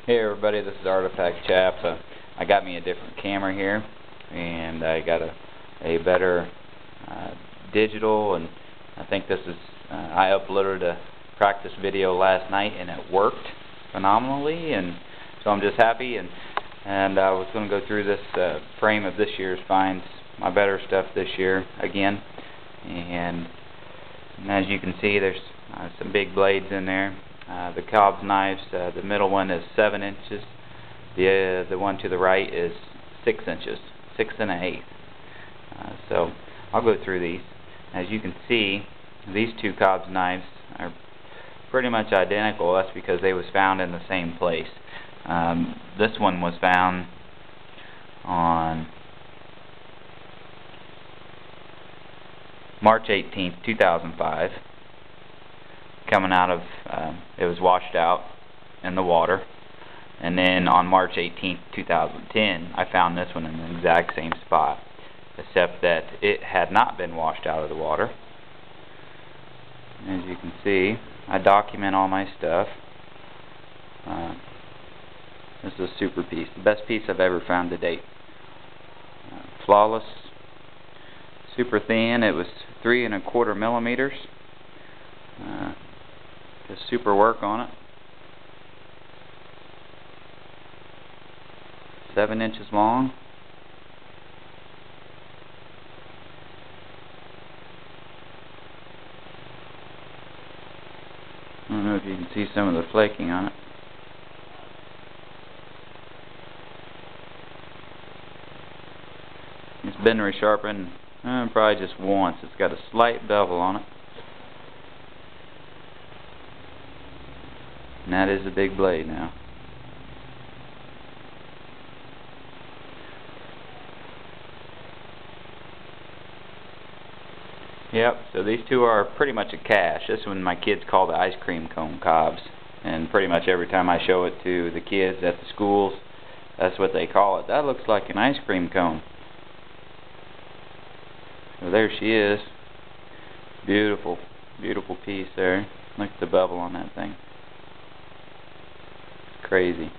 Hey everybody, this is Artifact Chap. I got me a different camera here, and I got a better digital, and I think this is, I uploaded a practice video last night and it worked phenomenally, and so I'm just happy, and I was going to go through this frame of this year's finds, my better stuff this year again, and as you can see there's some big blades in there. The Cobb's knives, the middle one is 7 inches, the one to the right is 6 inches, 6 1/8. So I'll go through these. As you can see, these two Cobb's knives are pretty much identical. That's because they was found in the same place. This one was found on March 18th, 2005. Coming out of, it was washed out in the water, and then on March 18th, 2010, I found this one in the exact same spot, except that it had not been washed out of the water. As you can see, I document all my stuff. This is a super piece, the best piece I've ever found to date. Flawless, super thin. It was 3 1/4 millimeters. Just super work on it. 7 inches long. I don't know if you can see some of the flaking on it. It's been resharpened probably just once. It's got a slight bevel on it. And that is a big blade now. Yep, so these two are pretty much a cache. This one my kids call the ice cream cone Cobbs. And pretty much every time I show it to the kids at the schools, that's what they call it. That looks like an ice cream cone. So there she is. Beautiful, beautiful piece there. Look at the bevel on that thing. Crazy.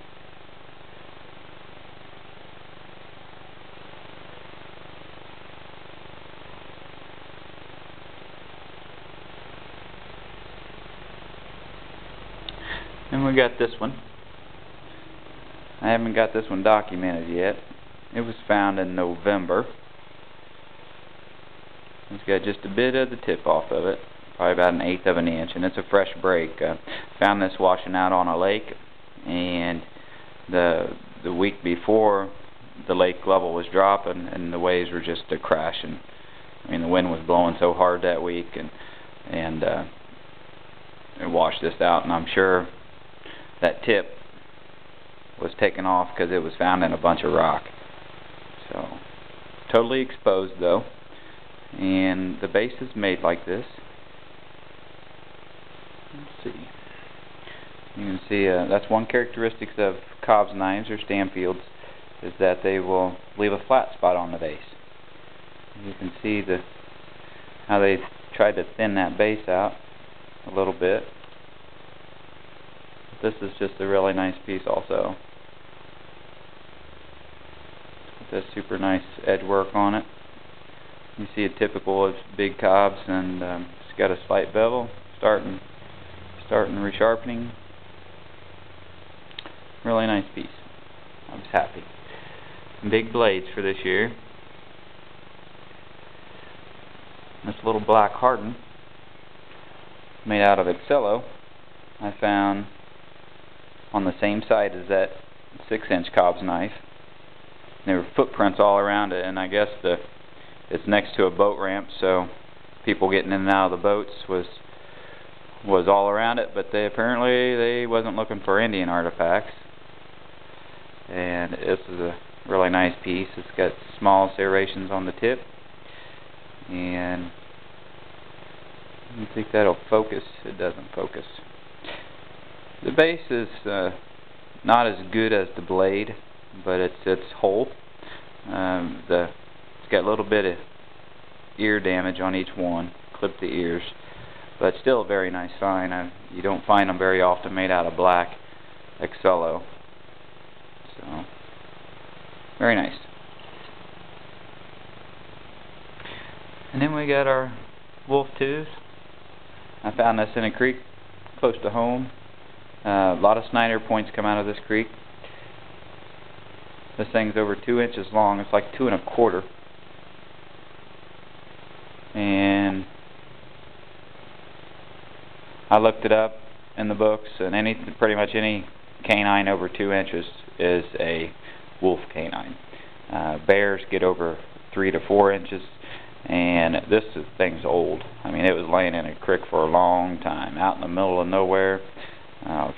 And we got this one. I haven't got this one documented yet. It was found in November. It's got just a bit of the tip off of it, probably about 1/8 of an inch, and it's a fresh break. Found this washing out on a lake, and the week before the lake level was dropping and the waves were just crashing. I mean, the wind was blowing so hard that week, and it washed this out, and I'm sure that tip was taken off because it was found in a bunch of rock. So totally exposed though, and the base is made like this. Let's see. You can see that's one characteristic of Cobb's knives or Stanfields, is that they will leave a flat spot on the base. You can see how they tried to thin that base out a little bit. This is just a really nice piece also. With this super nice edge work on it. You see a typical of big Cobbs, and it's got a slight bevel, starting resharpening. Really nice piece. I was happy. Big blades for this year. This little black harden, made out of Excello, I found on the same side as that 6-inch Cobb's knife. There were footprints all around it, and I guess it's next to a boat ramp, so people getting in and out of the boats was all around it, but they wasn't looking for Indian artifacts. And this is a really nice piece. It's got small serrations on the tip, and I think that'll focus. It doesn't focus. The base is not as good as the blade, but it's whole. It's got a little bit of ear damage on each one, clipped the ears, but still a very nice find. You don't find them very often made out of black Excello. Very nice. And then we got our wolf twos. I found this in a creek close to home. A lot of Snyder points come out of this creek. This thing's over 2 inches long. It's like 2 1/4. And I looked it up in the books, and pretty much any canine over 2 inches is a wolf canine. Bears get over 3 to 4 inches, and this thing's old. I mean, it was laying in a creek for a long time, out in the middle of nowhere,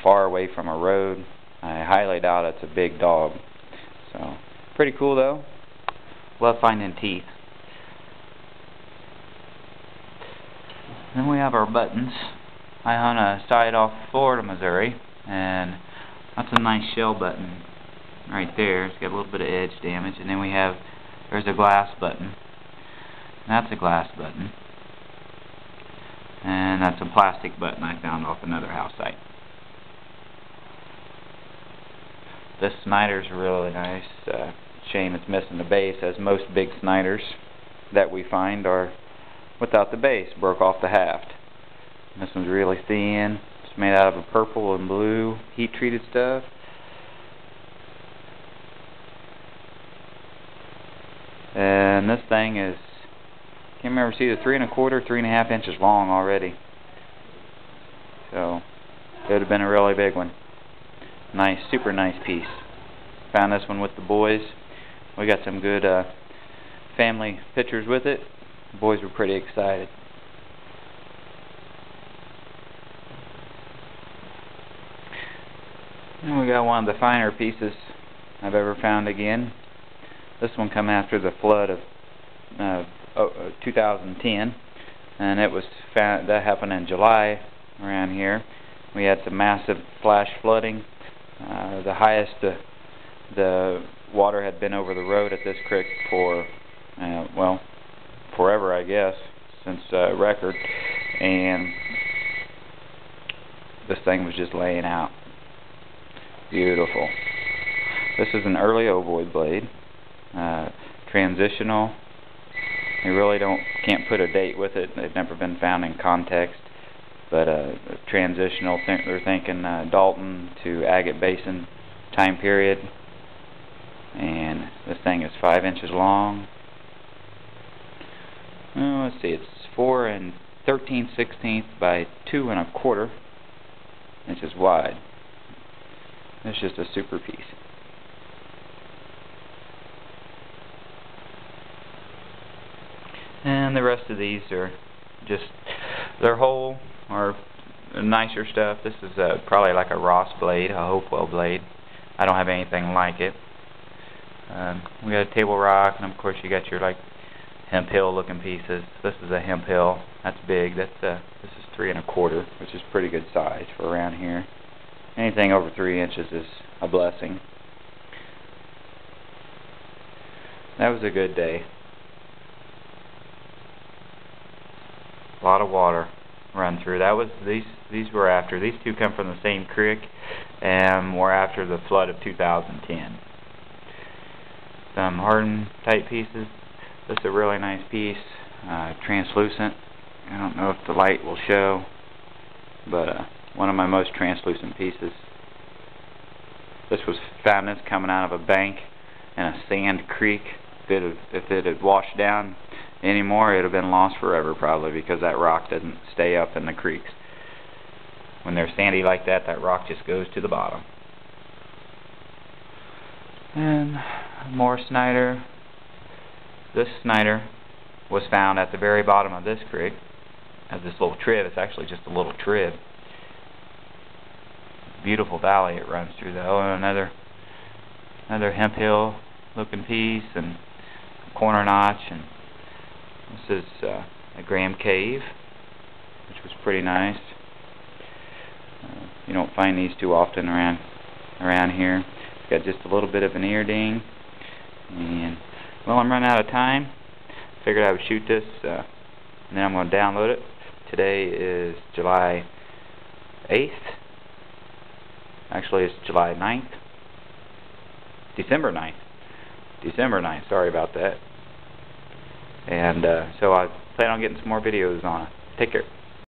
far away from a road. I highly doubt it's a big dog. So, pretty cool though. Love finding teeth. Then we have our buttons. I hunt a side off Florida, Missouri, and that's a nice shell button right there. It's got a little bit of edge damage. And then there's a glass button. That's a glass button. And that's a plastic button I found off another house site. This Snyder's really nice. Shame it's missing the base, as most big Snyders that we find are without the base, broke off the haft. And this one's really thin. It's made out of a purple and blue heat treated stuff. And this thing is, can't remember, it's either 3 1/4, 3 1/2 inches long already. So it would have been a really big one. Nice, super nice piece. Found this one with the boys. We got some good family pictures with it. The boys were pretty excited. And we got one of the finer pieces I've ever found again. This one come after the flood of 2010, and it was found, that happened in July around here. We had some massive flash flooding. The highest the water had been over the road at this creek for well, forever, I guess, since record, and this thing was just laying out. Beautiful. This is an early ovoid blade, transitional. You really can't put a date with it. They've never been found in context, but transitional. They're thinking Dalton to Agate Basin time period, and this thing is 5 inches long. Let's see, it's 4 13/16 by 2 1/4 inches wide. It's just a super piece. And the rest of these are just, they're whole or nicer stuff. This is probably like a Ross blade, a Hopewell blade. I don't have anything like it. We got a table rock, and of course you got your like hemp hill looking pieces. This is a hemp hill. That's big. This is 3 1/4, which is pretty good size for around here. Anything over 3 inches is a blessing. That was a good day. A lot of water run through. That was these were after. These two come from the same creek and were after the flood of 2010. Some hardened type pieces. This is a really nice piece, translucent. I don't know if the light will show, but one of my most translucent pieces. This was found coming out of a bank in a sand creek. If it had washed down anymore, it would have been lost forever probably, because that rock doesn't stay up in the creeks. When they're sandy like that, that rock just goes to the bottom. And more Snyder. This Snyder was found at the very bottom of this creek as this little trib. It's actually just a little trib. Beautiful valley it runs through though. And another hemp hill looking piece and a corner notch. And this is a Graham cave, which was pretty nice. You don't find these too often around here. It's got just a little bit of an ear ding. And well, I'm running out of time. Figured I would shoot this, and then I'm going to download it. Today is July 8th. Actually, it's July 9th. December 9th. December 9th, sorry about that. And so I plan on getting some more videos on it. Take care.